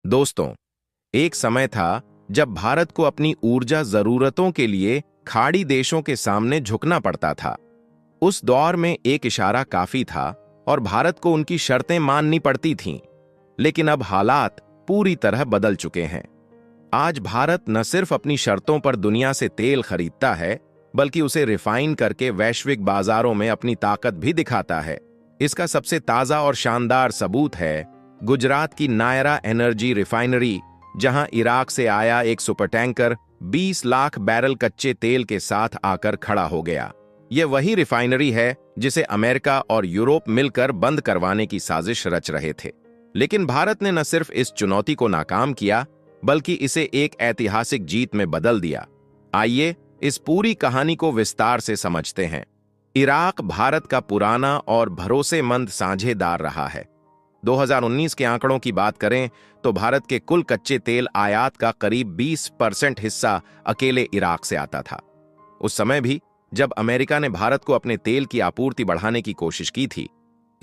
दोस्तों, एक समय था जब भारत को अपनी ऊर्जा जरूरतों के लिए खाड़ी देशों के सामने झुकना पड़ता था। उस दौर में एक इशारा काफी था और भारत को उनकी शर्तें माननी पड़ती थीं। लेकिन अब हालात पूरी तरह बदल चुके हैं। आज भारत न सिर्फ अपनी शर्तों पर दुनिया से तेल खरीदता है, बल्कि उसे रिफाइन करके वैश्विक बाजारों में अपनी ताकत भी दिखाता है। इसका सबसे ताजा और शानदार सबूत है गुजरात की नायरा एनर्जी रिफाइनरी, जहां इराक से आया एक सुपर टैंकर 20 लाख बैरल कच्चे तेल के साथ आकर खड़ा हो गया। यह वही रिफाइनरी है जिसे अमेरिका और यूरोप मिलकर बंद करवाने की साजिश रच रहे थे। लेकिन भारत ने न सिर्फ इस चुनौती को नाकाम किया, बल्कि इसे एक ऐतिहासिक जीत में बदल दिया। आइए इस पूरी कहानी को विस्तार से समझते हैं। इराक भारत का पुराना और भरोसेमंद साझेदार रहा है। 2019 के आंकड़ों की बात करें तो भारत के कुल कच्चे तेल आयात का करीब 20% हिस्सा अकेले इराक से आता था। उस समय भी जब अमेरिका ने भारत को अपने तेल की आपूर्ति बढ़ाने की कोशिश की थी,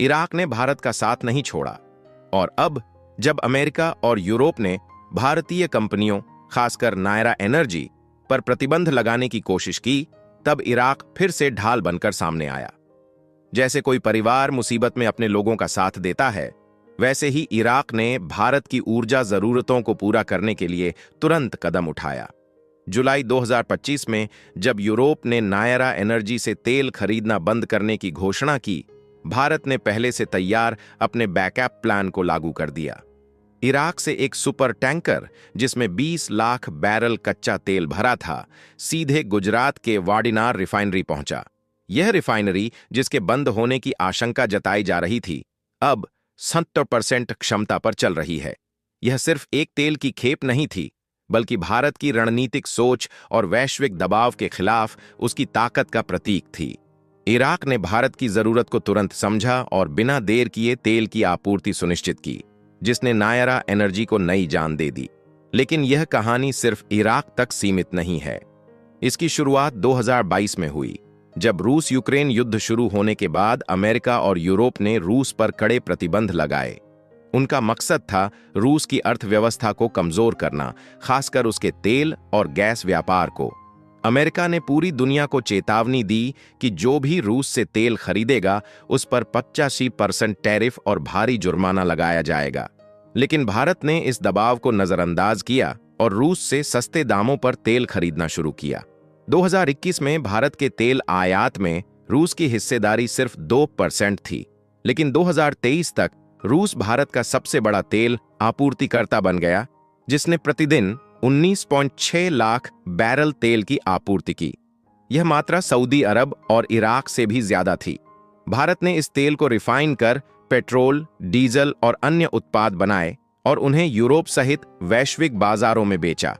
इराक ने भारत का साथ नहीं छोड़ा। और अब जब अमेरिका और यूरोप ने भारतीय कंपनियों, खासकर नायरा एनर्जी पर प्रतिबंध लगाने की कोशिश की, तब इराक फिर से ढाल बनकर सामने आया। जैसे कोई परिवार मुसीबत में अपने लोगों का साथ देता है, वैसे ही इराक ने भारत की ऊर्जा जरूरतों को पूरा करने के लिए तुरंत कदम उठाया। जुलाई 2025 में जब यूरोप ने नायरा एनर्जी से तेल खरीदना बंद करने की घोषणा की, भारत ने पहले से तैयार अपने बैकअप प्लान को लागू कर दिया। इराक से एक सुपर टैंकर जिसमें 20 लाख बैरल कच्चा तेल भरा था, सीधे गुजरात के वाडिनार रिफाइनरी पहुंचा। यह रिफाइनरी, जिसके बंद होने की आशंका जताई जा रही थी, अब 70% क्षमता पर चल रही है। यह सिर्फ एक तेल की खेप नहीं थी, बल्कि भारत की रणनीतिक सोच और वैश्विक दबाव के खिलाफ उसकी ताकत का प्रतीक थी। इराक ने भारत की जरूरत को तुरंत समझा और बिना देर किए तेल की आपूर्ति सुनिश्चित की, जिसने नायरा एनर्जी को नई जान दे दी। लेकिन यह कहानी सिर्फ इराक तक सीमित नहीं है। इसकी शुरुआत 2022 में हुई, जब रूस यूक्रेन युद्ध शुरू होने के बाद अमेरिका और यूरोप ने रूस पर कड़े प्रतिबंध लगाए। उनका मकसद था रूस की अर्थव्यवस्था को कमजोर करना, खासकर उसके तेल और गैस व्यापार को। अमेरिका ने पूरी दुनिया को चेतावनी दी कि जो भी रूस से तेल खरीदेगा, उस पर 85% टैरिफ और भारी जुर्माना लगाया जाएगा। लेकिन भारत ने इस दबाव को नजरअंदाज किया और रूस से सस्ते दामों पर तेल खरीदना शुरू किया। 2021 में भारत के तेल आयात में रूस की हिस्सेदारी सिर्फ 2% थी, लेकिन 2023 तक रूस भारत का सबसे बड़ा तेल आपूर्तिकर्ता बन गया, जिसने प्रतिदिन 19.6 लाख बैरल तेल की आपूर्ति की। यह मात्रा सऊदी अरब और इराक से भी ज्यादा थी। भारत ने इस तेल को रिफाइन कर पेट्रोल, डीजल और अन्य उत्पाद बनाए और उन्हें यूरोप सहित वैश्विक बाजारों में बेचा।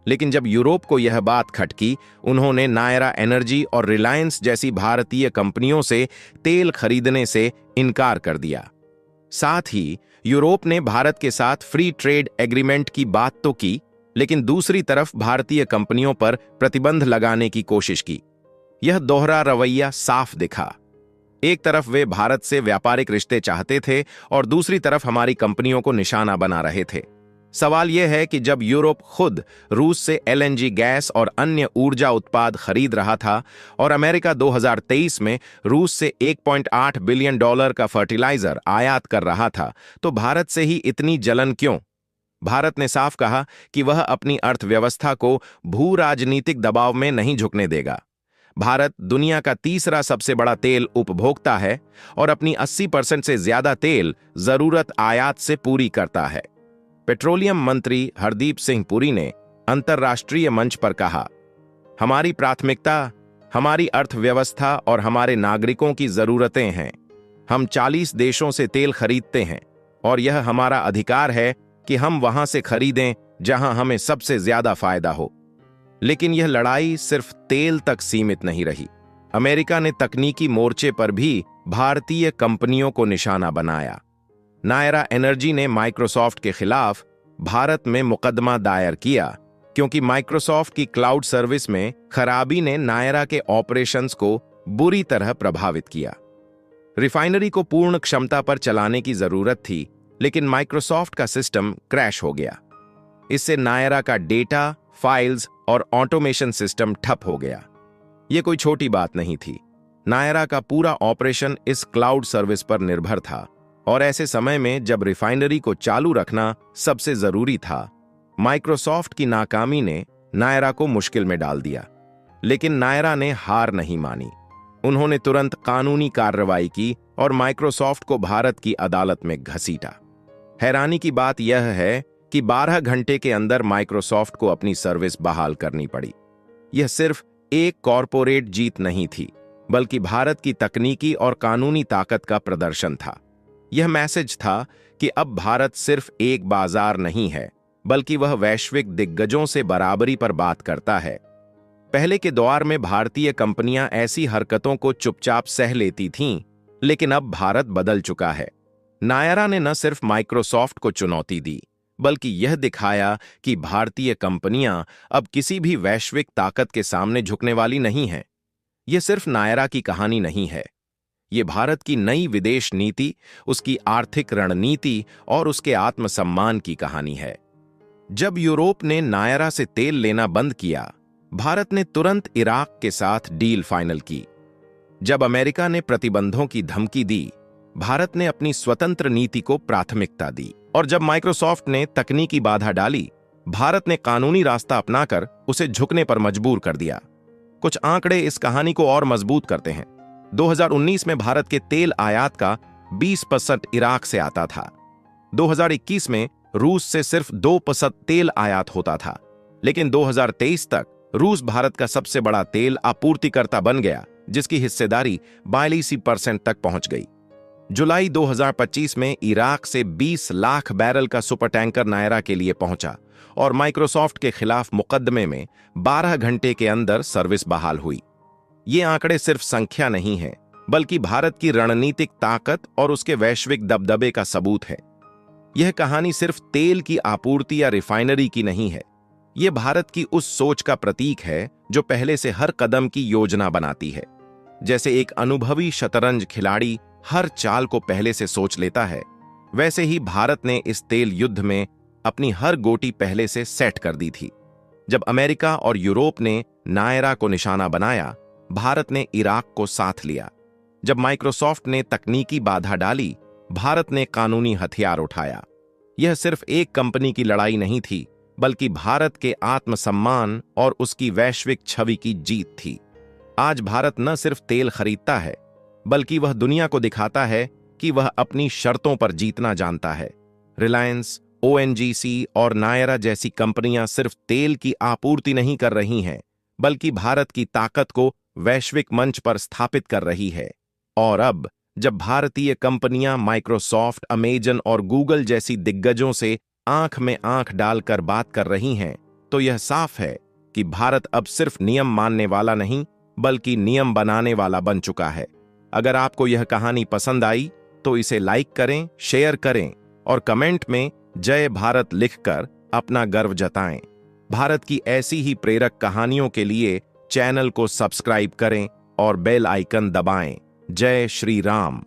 लेकिन जब यूरोप को यह बात खटकी, उन्होंने नायरा एनर्जी और रिलायंस जैसी भारतीय कंपनियों से तेल खरीदने से इनकार कर दिया। साथ ही यूरोप ने भारत के साथ फ्री ट्रेड एग्रीमेंट की बात तो की, लेकिन दूसरी तरफ भारतीय कंपनियों पर प्रतिबंध लगाने की कोशिश की। यह दोहरा रवैया साफ दिखा। एक तरफ वे भारत से व्यापारिक रिश्ते चाहते थे और दूसरी तरफ हमारी कंपनियों को निशाना बना रहे थे। सवाल यह है कि जब यूरोप खुद रूस से एलएनजी गैस और अन्य ऊर्जा उत्पाद खरीद रहा था और अमेरिका 2023 में रूस से $1.8 बिलियन का फर्टिलाइजर आयात कर रहा था, तो भारत से ही इतनी जलन क्यों? भारत ने साफ कहा कि वह अपनी अर्थव्यवस्था को भू राजनीतिक दबाव में नहीं झुकने देगा। भारत दुनिया का तीसरा सबसे बड़ा तेल उपभोक्ता है और अपनी 80% से ज्यादा तेल जरूरत आयात से पूरी करता है। पेट्रोलियम मंत्री हरदीप सिंह पुरी ने अंतर्राष्ट्रीय मंच पर कहा, हमारी प्राथमिकता हमारी अर्थव्यवस्था और हमारे नागरिकों की जरूरतें हैं। हम 40 देशों से तेल खरीदते हैं और यह हमारा अधिकार है कि हम वहां से खरीदें जहां हमें सबसे ज्यादा फायदा हो। लेकिन यह लड़ाई सिर्फ तेल तक सीमित नहीं रही। अमेरिका ने तकनीकी मोर्चे पर भी भारतीय कंपनियों को निशाना बनाया। नायरा एनर्जी ने माइक्रोसॉफ्ट के खिलाफ भारत में मुकदमा दायर किया, क्योंकि माइक्रोसॉफ्ट की क्लाउड सर्विस में खराबी ने नायरा के ऑपरेशंस को बुरी तरह प्रभावित किया। रिफाइनरी को पूर्ण क्षमता पर चलाने की जरूरत थी, लेकिन माइक्रोसॉफ्ट का सिस्टम क्रैश हो गया। इससे नायरा का डेटा, फाइल्स और ऑटोमेशन सिस्टम ठप हो गया। यह कोई छोटी बात नहीं थी। नायरा का पूरा ऑपरेशन इस क्लाउड सर्विस पर निर्भर था, और ऐसे समय में जब रिफाइनरी को चालू रखना सबसे जरूरी था, माइक्रोसॉफ्ट की नाकामी ने नायरा को मुश्किल में डाल दिया। लेकिन नायरा ने हार नहीं मानी। उन्होंने तुरंत कानूनी कार्रवाई की और माइक्रोसॉफ्ट को भारत की अदालत में घसीटा। हैरानी की बात यह है कि 12 घंटे के अंदर माइक्रोसॉफ्ट को अपनी सर्विस बहाल करनी पड़ी। यह सिर्फ एक कॉरपोरेट जीत नहीं थी, बल्कि भारत की तकनीकी और कानूनी ताकत का प्रदर्शन था। यह मैसेज था कि अब भारत सिर्फ एक बाजार नहीं है, बल्कि वह वैश्विक दिग्गजों से बराबरी पर बात करता है। पहले के दौर में भारतीय कंपनियां ऐसी हरकतों को चुपचाप सह लेती थीं, लेकिन अब भारत बदल चुका है। नायरा ने न सिर्फ माइक्रोसॉफ्ट को चुनौती दी, बल्कि यह दिखाया कि भारतीय कंपनियां अब किसी भी वैश्विक ताकत के सामने झुकने वाली नहीं हैं। यह सिर्फ नायरा की कहानी नहीं है, ये भारत की नई विदेश नीति, उसकी आर्थिक रणनीति और उसके आत्मसम्मान की कहानी है। जब यूरोप ने नायरा से तेल लेना बंद किया, भारत ने तुरंत इराक के साथ डील फाइनल की। जब अमेरिका ने प्रतिबंधों की धमकी दी, भारत ने अपनी स्वतंत्र नीति को प्राथमिकता दी। और जब माइक्रोसॉफ्ट ने तकनीकी बाधा डाली, भारत ने कानूनी रास्ता अपनाकर उसे झुकने पर मजबूर कर दिया। कुछ आंकड़े इस कहानी को और मजबूत करते हैं। 2019 में भारत के तेल आयात का 20% इराक से आता था। 2021 में रूस से सिर्फ 2% तेल आयात होता था, लेकिन 2023 तक रूस भारत का सबसे बड़ा तेल आपूर्तिकर्ता बन गया, जिसकी हिस्सेदारी 42% तक पहुंच गई। जुलाई 2025 में इराक से 20 लाख बैरल का सुपर टैंकर नायरा के लिए पहुंचा और माइक्रोसॉफ्ट के खिलाफ मुकदमे में 12 घंटे के अंदर सर्विस बहाल हुई। ये आंकड़े सिर्फ संख्या नहीं है, बल्कि भारत की रणनीतिक ताकत और उसके वैश्विक दबदबे का सबूत है। यह कहानी सिर्फ तेल की आपूर्ति या रिफाइनरी की नहीं है। यह भारत की उस सोच का प्रतीक है जो पहले से हर कदम की योजना बनाती है। जैसे एक अनुभवी शतरंज खिलाड़ी हर चाल को पहले से सोच लेता है, वैसे ही भारत ने इस तेल युद्ध में अपनी हर गोटी पहले से सेट कर दी थी। जब अमेरिका और यूरोप ने नायरा को निशाना बनाया, भारत ने इराक को साथ लिया। जब माइक्रोसॉफ्ट ने तकनीकी बाधा डाली, भारत ने कानूनी हथियार उठाया। यह सिर्फ एक कंपनी की लड़ाई नहीं थी, बल्कि भारत के आत्मसम्मान और उसकी वैश्विक छवि की जीत थी। आज भारत न सिर्फ तेल खरीदता है, बल्कि वह दुनिया को दिखाता है कि वह अपनी शर्तों पर जीतना जानता है। रिलायंस, ओएनजीसी और नायरा जैसी कंपनियां सिर्फ तेल की आपूर्ति नहीं कर रही हैं, बल्कि भारत की ताकत को वैश्विक मंच पर स्थापित कर रही है। और अब जब भारतीय कंपनियां माइक्रोसॉफ्ट, अमेजन और गूगल जैसी दिग्गजों से आंख में आंख डालकर बात कर रही हैं, तो यह साफ है कि भारत अब सिर्फ नियम मानने वाला नहीं, बल्कि नियम बनाने वाला बन चुका है। अगर आपको यह कहानी पसंद आई तो इसे लाइक करें, शेयर करें और कमेंट में जय भारत लिखकर अपना गर्व जताएं। भारत की ऐसी ही प्रेरक कहानियों के लिए चैनल को सब्सक्राइब करें और बेल आइकन दबाएं। जय श्री राम।